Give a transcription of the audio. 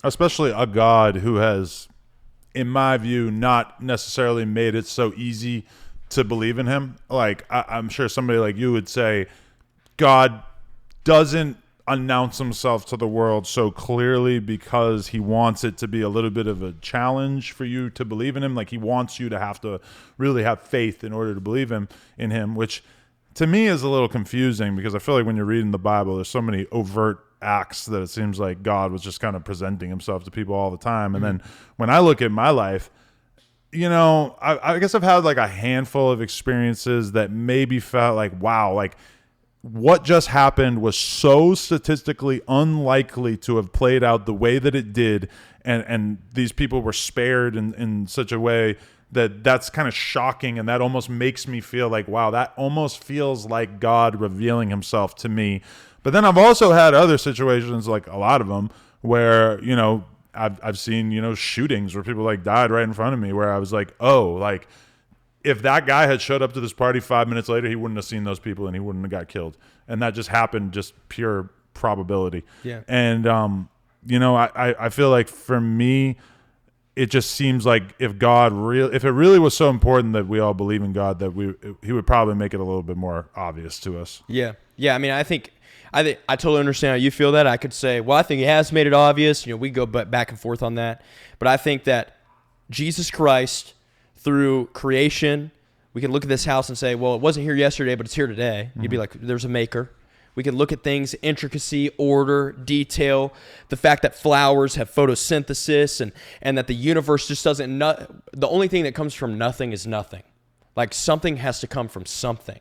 Especially a God who has, in my view, not necessarily made it so easy to believe in him. Like, I'm sure somebody like you would say, God doesn't announce himself to the world so clearly because he wants it to be a little bit of a challenge for you to believe in him. Like, he wants you to have to really have faith in order to believe in him, which to me is a little confusing because I feel like when you're reading the Bible, there's so many overt acts that it seems like God was just kind of presenting himself to people all the time. And then when I look at my life, I guess I've had like a handful of experiences that maybe felt like, wow, like what just happened was so statistically unlikely to have played out the way that it did. And these people were spared in such a way that's kind of shocking. And that almost makes me feel like, wow, that almost feels like God revealing himself to me. But then I've also had other situations, like a lot of them, where, I've seen, shootings where people like died right in front of me where I was like, oh, like if that guy had showed up to this party 5 minutes later, he wouldn't have seen those people and he wouldn't have got killed. And that just happened, just pure probability. Yeah. And, I feel like for me, it just seems like if it really was so important that we all believe in God, that he would probably make it a little bit more obvious to us. Yeah. Yeah. I mean, I think I totally understand how you feel that. I could say, well, I think he has made it obvious. We go back and forth on that. But I think that Jesus Christ, through creation, we can look at this house and say, well, it wasn't here yesterday, but it's here today. You'd be like, there's a maker. We can look at things, intricacy, order, detail, the fact that flowers have photosynthesis and that the universe just doesn't, the only thing that comes from nothing is nothing. Like something has to come from something.